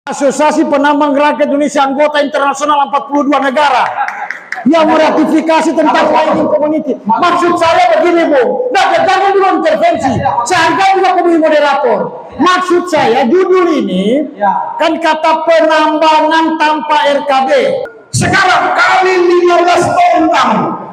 Asosiasi Penambang Rakyat Indonesia anggota internasional 42 negara yang meratifikasi tentang mining community. Maksud saya begini, Bu. Nah, jangan dulu intervensi. Saya anggap juga komisi moderator. Maksud saya judul ini kan kata penambangan tanpa RKB. Sekarang kali 15 tongkang.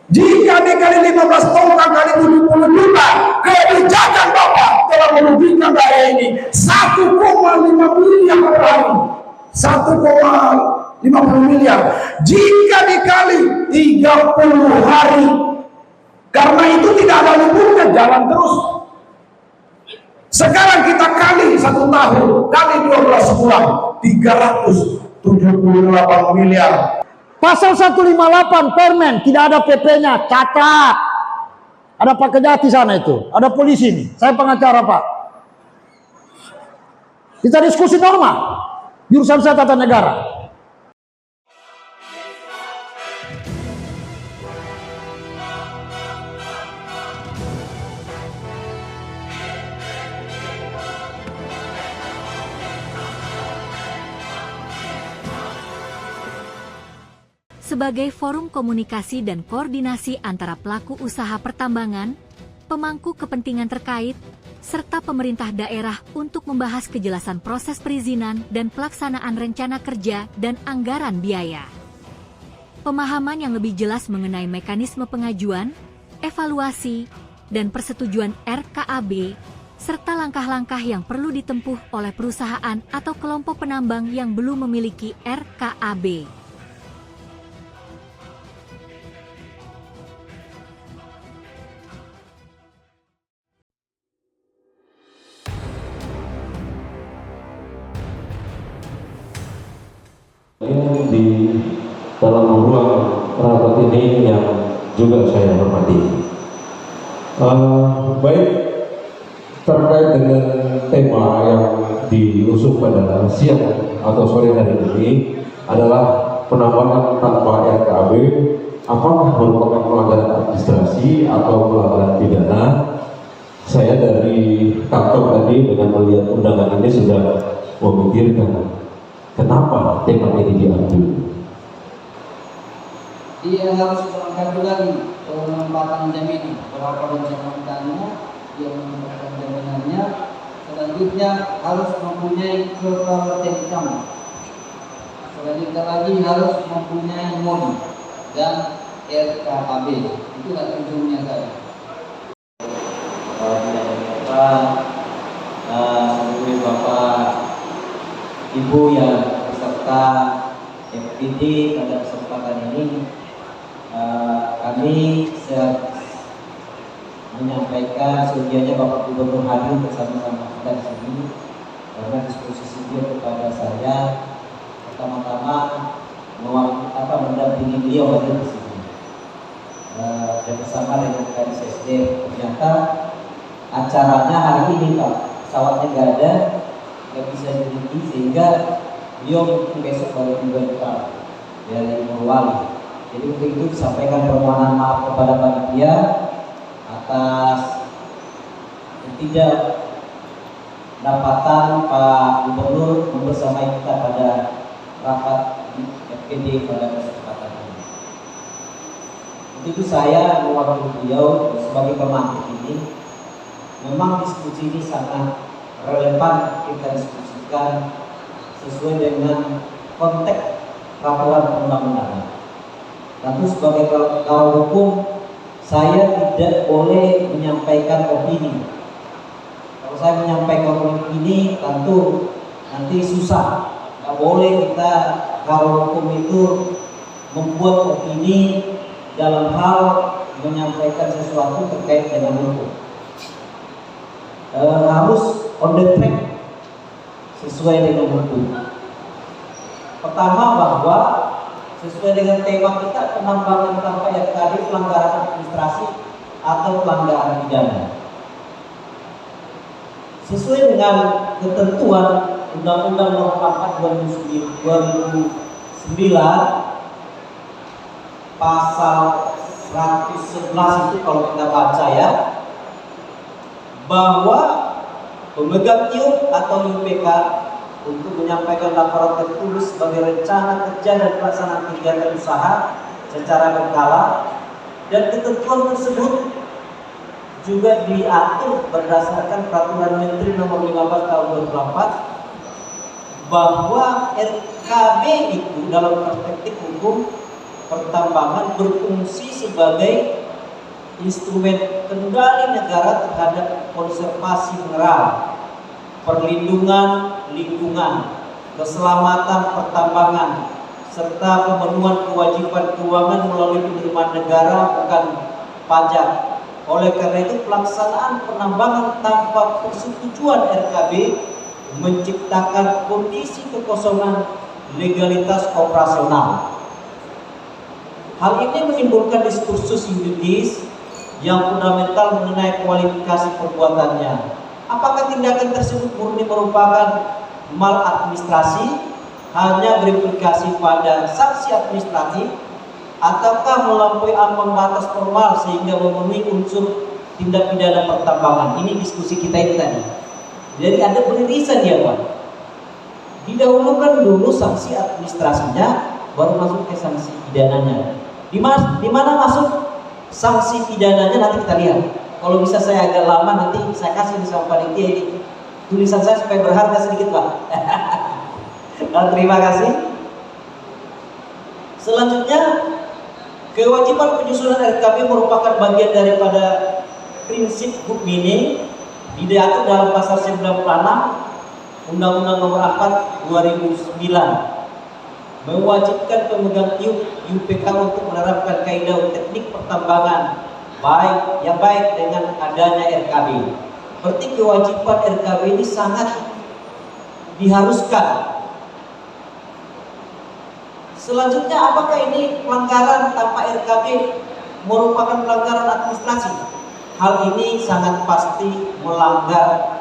Jika dikali 15 tongkang kali 70 juta, kebijakan Bapak telah merugikan daerah ini 1,5 miliar per hari. 1,50 miliar. Jika dikali 30 hari, karena itu tidak ada liburnya, jalan terus. Sekarang kita kali 1 tahun, kali 12 bulan, 378 miliar. Pasal 158 Permen, tidak ada PP-nya, catat. Ada Pak Kejati sana itu, ada polisi nih. Saya pengacara, Pak. Kita diskusi norma. Jurusan saya tata negara. Sebagai forum komunikasi dan koordinasi antara pelaku usaha pertambangan, pemangku kepentingan terkait, serta pemerintah daerah untuk membahas kejelasan proses perizinan dan pelaksanaan rencana kerja dan anggaran biaya. Pemahaman yang lebih jelas mengenai mekanisme pengajuan, evaluasi, dan persetujuan RKAB, serta langkah-langkah yang perlu ditempuh oleh perusahaan atau kelompok penambang yang belum memiliki RKAB. Di dalam ruang rapat ini yang juga saya hormati. Baik, terkait dengan tema yang diusung pada siang atau sore hari ini adalah penambangan tanpa RKAB, apakah merupakan pelanggaran administrasi atau pelanggaran pidana? Saya dari kantor tadi dengan melihat undangan ini sudah memikirkan kenapa tema ini diambil. Dia harus melengkapi lagi penempatan jaminan, berapa rencana dia menempatkan jaminannya. Selanjutnya harus mempunyai total income. Selanjutnya lagi harus mempunyai MON dan RKAB. Itulah ujungnya tadi. Seluruh Bapak Ibu yang beserta FPD pada kesempatan ini, kami menyampaikan sedianya Bapak Gubernur hadir bersama-sama kita di sini karena diskusi dia kepada saya pertama-tama mendampingi beliau hadir di sini dan bersama dengan KDSSD. Ternyata acaranya hari ini Pak, pesawatnya nggak ada, nggak bisa dimiliki, sehingga beliau mungkin besok baru tiba dari Morowali. Jadi untuk itu disampaikan permohonan maaf kepada panitia atas ketidakdapatan Pak Gubernur membersamai kita pada rapat FPD pada kesempatan ini. Untuk itu saya mewakili beliau sebagai pemantik ini. Memang diskusi ini sangat relevan kita diskusikan sesuai dengan konteks peraturan perundang-undangan. Tentu sebagai kawal hukum, saya tidak boleh menyampaikan opini. Kalau saya menyampaikan opini, tentu nanti susah. Tidak boleh kita kawal hukum itu membuat opini dalam hal menyampaikan sesuatu terkait dengan hukum. Harus on the track sesuai dengan hukum. Pertama, bahwa sesuai dengan tema kita, penambangan tanpa RKAB, pelanggaran administrasi atau pelanggaran pidana. Sesuai dengan ketentuan Undang-Undang Nomor 4 2009 pasal 111 itu kalau kita baca ya, bahwa pemegang IUP atau IUPK untuk menyampaikan laporan tertulis sebagai rencana kerja dan pelaksanaan kegiatan usaha secara berkala, dan ketentuan tersebut juga diatur berdasarkan Peraturan Menteri Nomor 15 Tahun 2004 bahwa RKB itu dalam perspektif hukum pertambangan berfungsi sebagai instrumen kendali negara terhadap konservasi mineral, perlindungan lingkungan, keselamatan pertambangan, serta pemenuhan kewajiban keuangan melalui penerimaan negara bukan pajak. Oleh karena itu, pelaksanaan penambangan tanpa persetujuan RKB menciptakan kondisi kekosongan legalitas operasional. Hal ini menimbulkan diskursus yuridis yang fundamental mengenai kualifikasi perbuatannya. Apakah tindakan tersebut murni merupakan maladministrasi, hanya berimplikasi pada sanksi administratif, ataukah melampaui ambang batas formal sehingga memenuhi unsur tindak pidana pertambangan? Ini diskusi kita ini tadi. Jadi ada penirisan ya Pak. Didahulukan dulu sanksi administrasinya, baru masuk ke sanksi pidananya. Di mana masuk sanksi pidananya nanti kita lihat. Kalau bisa saya agak lama nanti saya kasih sama panitia ini tulisan saya supaya berharga sedikit Pak. Terima kasih. Selanjutnya, kewajiban penyusunan RKB merupakan bagian daripada prinsip good meaning diatur dalam pasal 96 Undang-Undang Nomor 4 2009, mewajibkan pemegang IUPK untuk menerapkan kaidah teknik pertambangan yang baik dengan adanya RKB. Berarti kewajiban RKB ini sangat diharuskan. Selanjutnya, apakah ini pelanggaran tanpa RKB merupakan pelanggaran administrasi? Hal ini sangat pasti melanggar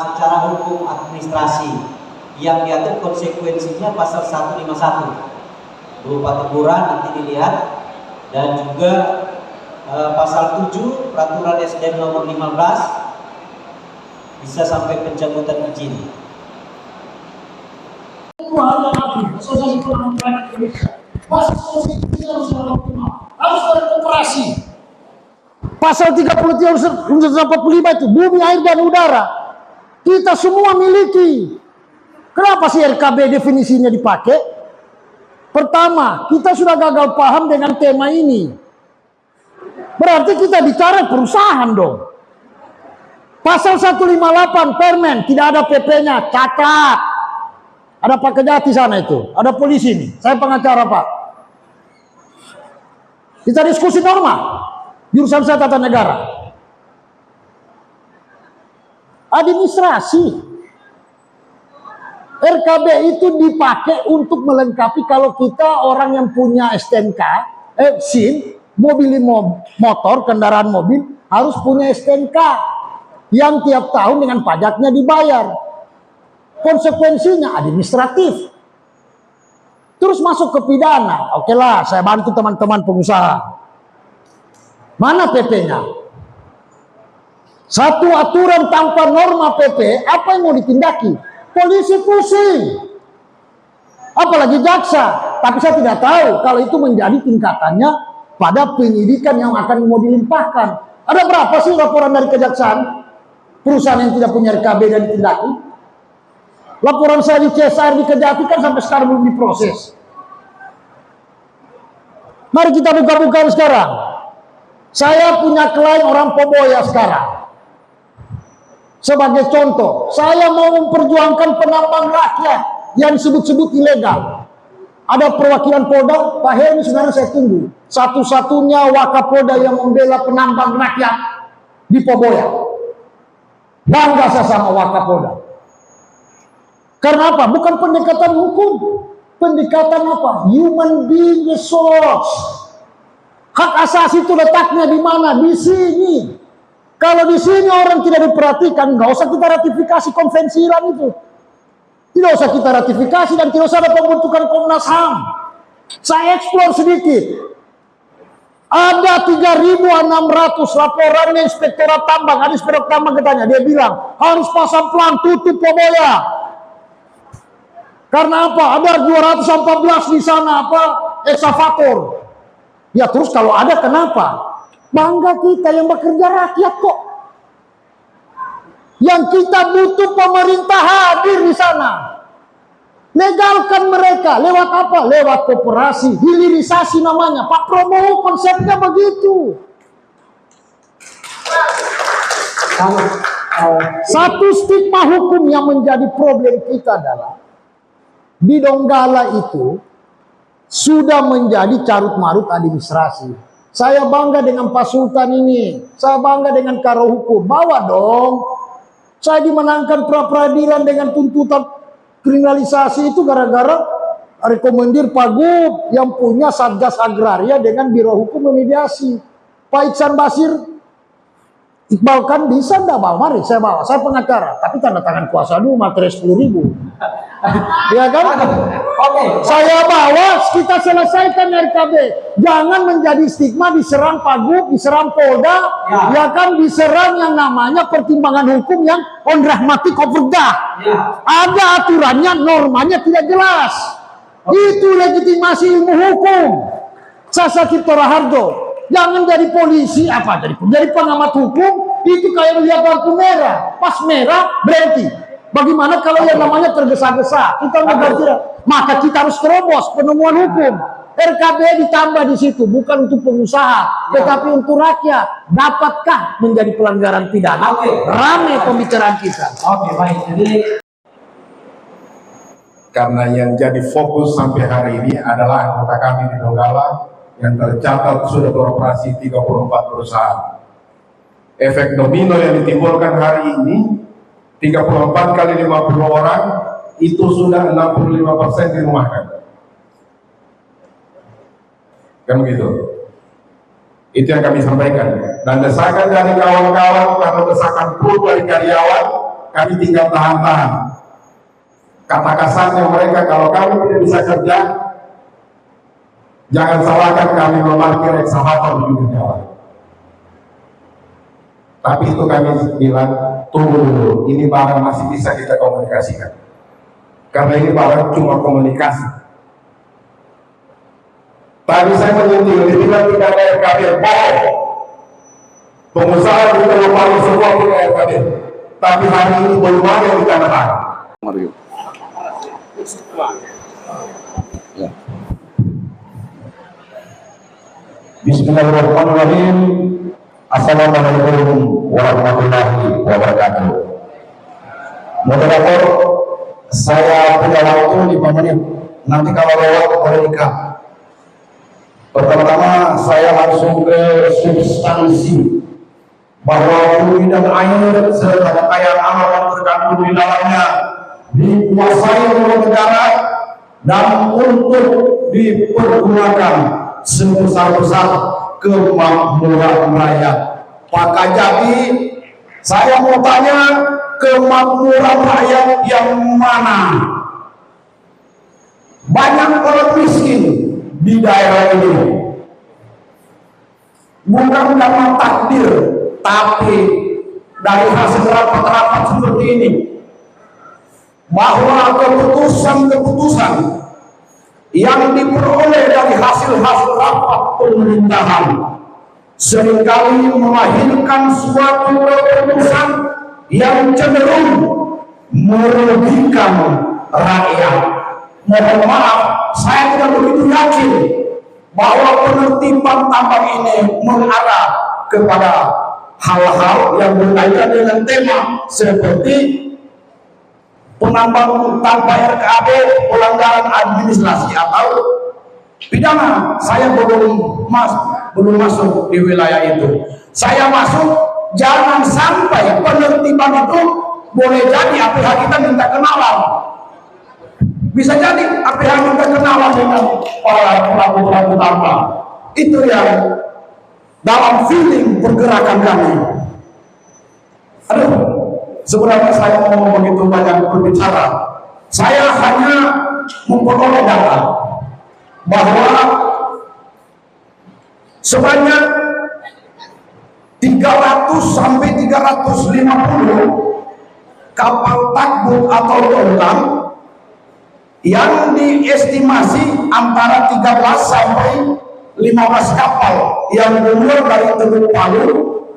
secara hukum administrasi yang diatur konsekuensinya pasal 151 berupa teguran, nanti dilihat, dan juga pasal 7 Peraturan SDM nomor 15 bisa sampai pencabutan izin. Asosiasi Pertambangan Indonesia, asosiasi harus optimal, harus berkooperasi. Pasal 33 unsur 45 itu bumi, air dan udara kita semua miliki. Kenapa sih RKB definisinya dipakai? Pertama, kita sudah gagal paham dengan tema ini. Berarti kita bicara perusahaan dong. Pasal 158 Permen tidak ada PP-nya, cacat. Ada Pak Kejati sana itu, ada polisi nih. Saya pengacara Pak. Kita diskusi norma. Jurusan saya tata negara. Administrasi. RKB itu dipakai untuk melengkapi kalau kita orang yang punya STNK, SIM, motor, kendaraan mobil harus punya STNK yang tiap tahun dengan pajaknya dibayar. Konsekuensinya administratif. Terus masuk ke pidana. Oke lah, saya bantu teman-teman pengusaha. Mana PP-nya? Satu aturan tanpa norma PP, apa yang mau ditindaki? Polisi pusing. Apalagi jaksa. Tapi saya tidak tahu kalau itu menjadi tingkatannya pada penyidikan yang akan mau dilimpahkan. Ada berapa sih laporan dari kejaksaan? Perusahaan yang tidak punya RKB dan ditindaki? Laporan saya di CSR di Kejati kan sampai sekarang belum diproses. Mari kita buka-bukaan sekarang. Saya punya klien orang Poboya sekarang. Sebagai contoh, saya mau memperjuangkan penambang rakyat yang disebut-sebut ilegal. Ada perwakilan Polda, Pak Heni sebenarnya saya tunggu. Satu-satunya Wakapolda yang membela penambang rakyat di Poboya. Bangga saya sama Wakapolda. Karena apa? Bukan pendekatan hukum. Pendekatan apa? Human being resource. Hak asasi itu letaknya di mana? Di sini. Kalau di sini orang tidak diperhatikan, nggak usah kita ratifikasi konvensi Iran itu. Tidak usah kita ratifikasi dan tidak usah ada pembentukan Komnas HAM. Saya eksplor sedikit. Ada 3.600 laporannya Inspektorat Tambang. Ada Inspektorat Tambang katanya, dia bilang harus pasang pelang tutup Poboya. Karena apa? Ada 214 di sana apa? Eksavator. Ya terus kalau ada kenapa? Bangga kita yang bekerja rakyat kok. Yang kita butuh pemerintah hadir di sana. Legalkan mereka. Lewat apa? Lewat koperasi. Hilirisasi namanya. Pak Prabowo konsepnya begitu. Satu stigma hukum yang menjadi problem kita adalah di Donggala itu sudah menjadi carut-marut administrasi. Saya bangga dengan Pak Sultan ini. Saya bangga dengan Karo Hukum. Bawa dong. Saya dimenangkan pra-peradilan dengan tuntutan kriminalisasi itu gara-gara rekomendir Pak Gub yang punya Satgas Agraria dengan Biro Hukum Memediasi. Pak Iksan Basir, Iqbal kan bisa enggak bawa? Mari saya bawa. Saya pengacara, tapi tanda tangan kuasa dulu materi 10.000. Ya kan? Oke. Saya bawa, kita selesaikan RKB. Jangan menjadi stigma diserang Pak Gub, diserang Polda, ya kan, diserang yang namanya pertimbangan hukum yang on rahmati koperdah. Ada aturannya, normanya tidak jelas. Itu legitimasi ilmu hukum. Sasa Cipto Raharjo. Jangan jadi polisi, apa jadi pengamat hukum, itu kayak melihat lampu merah. Pas merah, berhenti. Bagaimana kalau yang namanya tergesa-gesa? Kita mengganti, maka kita harus terobos penemuan hukum. RKB ditambah di situ, bukan untuk pengusaha, tetapi untuk rakyat. Dapatkah menjadi pelanggaran pidana? Ramai pembicaraan kita. Oke, baik. Jadi Karena yang jadi fokus sampai hari ini adalah anggota kami di Donggala yang tercatat sudah beroperasi 34 perusahaan. Efek domino yang ditimbulkan hari ini 34 kali 50 orang itu sudah 65% dirumahkan. Kan begitu? Itu yang kami sampaikan. Dan desakan dari kawan-kawan atau desakan pun dari karyawan, kami tinggal tahan-tahan. Kata kasarnya mereka, kalau kami tidak bisa kerja, jangan salahkan kami memarkir eksavator di jalan. Tapi itu kami bilang, tunggu dulu, ini barang masih bisa kita komunikasikan. Karena ini barang cuma komunikasi. Tadi saya menyentil, dibilang tidak ada RKB, bohong. Pengusaha di Teluk semua punya RKB. Tapi hari ini belum ada yang ditandatangan. Mario. Ya. Bismillahirrahmanirrahim. Assalamualaikum warahmatullahi wabarakatuh. Moderator, saya punya waktu 5 menit. Nanti kalau lewat boleh dikat. Pertama-tama saya langsung ke substansi bahwa bumi dan air serta kekayaan alam yang terkandung di dalamnya dikuasai oleh negara dan untuk dipergunakan sebesar-besar kemakmuran rakyat. Pak Kajati, saya mau tanya, kemakmuran rakyat yang mana? Banyak orang miskin di daerah ini, bukan karena takdir, tapi dari hasil rapat-rapat seperti ini, bahwa keputusan-keputusan yang diperoleh dari hasil-hasil rapat pemerintahan seringkali melahirkan suatu keputusan yang cenderung merugikan rakyat. Mohon maaf, saya tidak begitu yakin bahwa penertiban tambang ini mengarah kepada hal-hal yang berkaitan dengan tema seperti penambang tanpa RKB, pelanggaran administrasi atau pidana. Saya belum masuk di wilayah itu. Saya masuk, jangan sampai penertiban itu boleh jadi APH kita minta kenalan. Bisa jadi APH minta kenalan dengan para pelaku-pelaku tambang. Itu yang dalam feeling pergerakan kami. Aduh, sebenarnya saya mau begitu banyak berbicara. Saya hanya memperoleh data bahwa sebanyak 300 sampai 350 kapal takbut atau tongkang yang diestimasi antara 13 sampai 15 kapal yang keluar dari Teluk Palu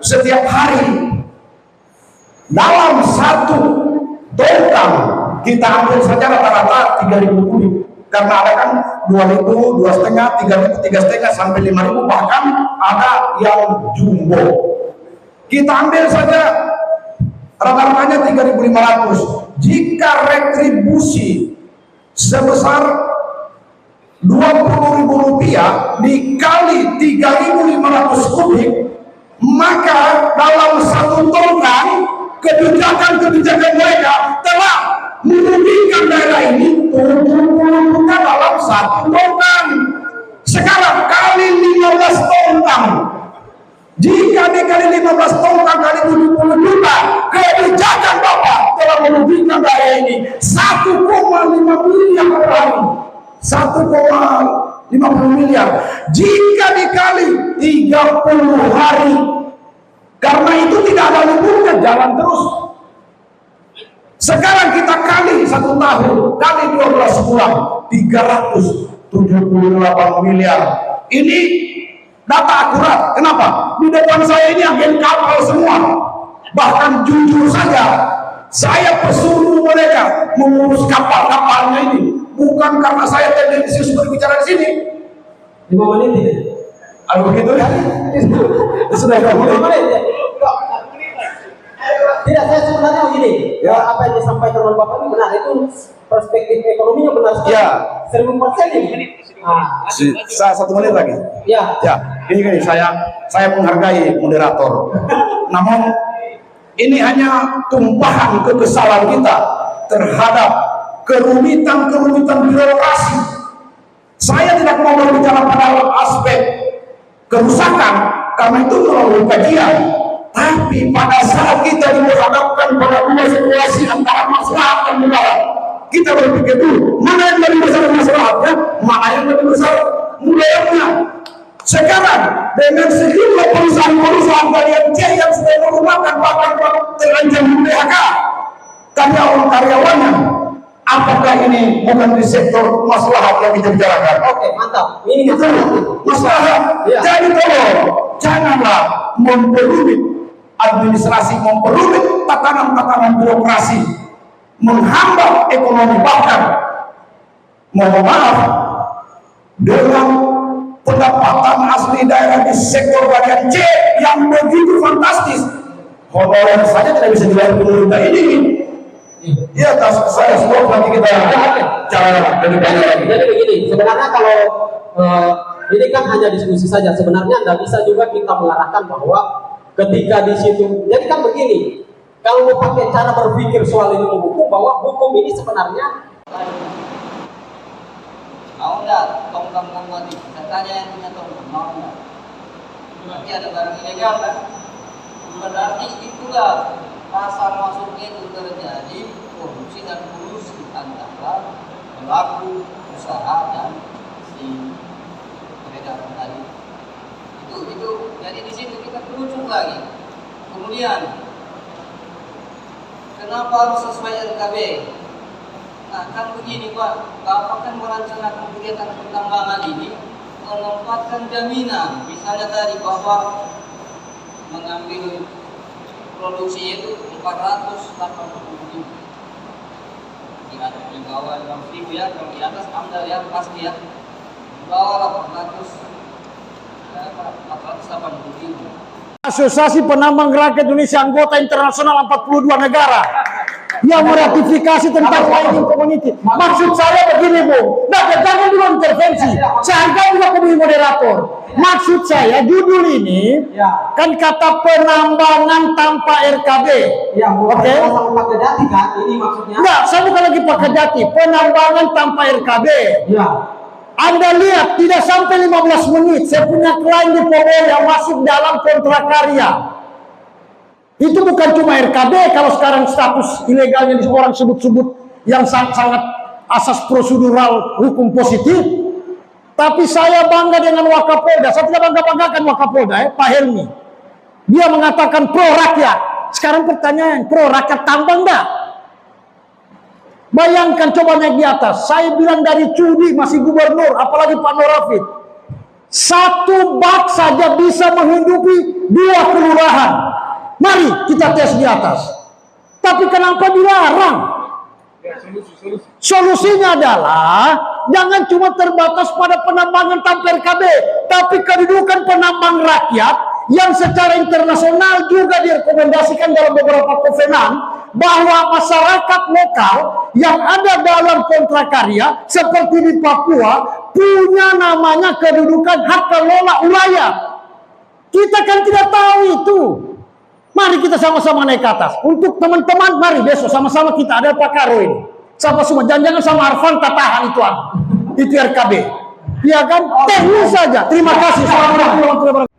setiap hari. Dalam satu tongkang kita ambil saja rata-rata 3.000 kubik, karena ada kan 2.000, 2,5, 3.000, 3,5 sampai 5.000, bahkan ada yang jumbo. Kita ambil saja rata-ratanya 3.500. Jika retribusi sebesar Rp20.000 dikali 3.500 kubik, maka dalam satu tongkang kebijakan-kebijakan mereka telah merugikan daerah ini 70 juta dalam satu tongkang. Sekarang kali 15 tongkang, jika dikali 15 tongkang kali 70 juta, kebijakan Bapak telah merugikan daerah ini 1,5 miliar per hari. 1,50 miliar jika dikali 30 hari, karena itu tidak ada liburnya, jalan terus. Sekarang kita kali 1 tahun, kali 12 bulan, 378 miliar. Ini data akurat. Kenapa? Di depan saya ini agen kapal semua. Bahkan jujur saja, saya pesuruh mereka mengurus kapal-kapalnya ini. Bukan karena saya tendensius berbicara di sini. 5 menit ini. Aduh begitu ya? Sudah 5 menit. Tidak, saya sebenarnya begini. Ya, apa yang disampaikan oleh Bapak ini benar, itu perspektif ekonominya benar sekali. Ya. 1000% ini. Saya 1 menit lagi. Ya. Ya, ini saya menghargai moderator. Namun ini hanya tumpahan kekesalan kita terhadap kerumitan birokrasi. Saya tidak mau berbicara pada aspek kerusakan, karena itu melalui kajian. Tapi pada saat kita dihadapkan pada dua situasi antara maslahat dan mudarat, kita berpikir dulu mana yang lebih besar maslahatnya, mana yang lebih besar mudaratnya. Sekarang dengan sejumlah perusahaan-perusahaan bagian C yang sudah merumahkan bahkan terancam PHK karyawan-karyawannya, apakah ini bukan di sektor maslahat yang kita bicarakan? Oke, mantap. Ini maslahat. Ya. Jadi tolong janganlah memperumit administrasi, memperumit tatanan-tatanan birokrasi, menghambat ekonomi. Bahkan mohon maaf, dengan pendapatan asli daerah di sektor bagian C yang begitu fantastis, honorer saja tidak bisa dibayar pemerintah ini. Iya, saya sebut nanti kita cara lebih banyak lagi. Jadi begini, sebenarnya kalau ini kan hanya diskusi saja. Sebenarnya tidak bisa juga kita mengarahkan bahwa ketika di situ, jadi kan begini, kalau mau pakai cara berpikir soal ilmu hukum, bahwa hukum ini sebenarnya mau enggak tongkang mati? Saya tanya yang punya tongkang, mau enggak? Berarti ada barang ilegal kan? Berarti itulah pasar masuknya itu terjadi korupsi dan kolusi antara pelaku usaha dan si peredaran tadi. Itu jadi di situ kita terucuk lagi. Kemudian kenapa harus sesuai RKB? Nah kan begini Pak, Bapak kan merencanakan kegiatan pertambangan ini menempatkan jaminan, misalnya tadi bahwa mengambil produksi itu 480.000 di bawah 6.000 ya, kalau di atas Anda lihat pasti ya, di bawah 480.000. Asosiasi Penambang Rakyat Indonesia anggota internasional 42 negara yang meratifikasi tentang mining community. Maksud saya begini Bu, jangan dulu intervensi. Saya hargai juga kepada moderator. Maksud saya judul ini kan kata penambangan tanpa RKB. ya, Oke? sama pakai dati kan, ini maksudnya. Enggak, saya bukan lagi pakai jati. Penambangan tanpa RKB. Ya. Anda lihat, tidak sampai 15 menit, saya punya klien di Powo yang masuk dalam kontrak karya. Itu bukan cuma RKB, kalau sekarang status ilegalnya di orang sebut-sebut yang sangat-sangat asas prosedural hukum positif. Tapi saya bangga dengan Wakapolda. Saya tidak bangga-banggakan Wakapolda, Pak Helmi. Dia mengatakan pro rakyat. Sekarang pertanyaan, pro rakyat tambang enggak? Bayangkan coba naik di atas. Saya bilang dari Cudi masih gubernur, apalagi Pak Norafid. 1 bak saja bisa menghidupi 2 kelurahan. Mari kita tes di atas. Tapi kenapa dilarang? Solusinya adalah jangan cuma terbatas pada penambangan tanpa RKB, tapi kedudukan penambang rakyat yang secara internasional juga direkomendasikan dalam beberapa kovenan bahwa masyarakat lokal yang ada dalam kontrak karya seperti di Papua punya namanya kedudukan hak kelola wilayah. Kita kan tidak tahu itu. Mari kita sama-sama naik ke atas. Untuk teman-teman, mari besok sama-sama kita ada Pak Karo ini. Sama semua, jangan-jangan sama Arfan tahan itu RKB. Ya kan? Teknis saja. Terima kasih. Assalamualaikum warahmatullahi wabarakatuh.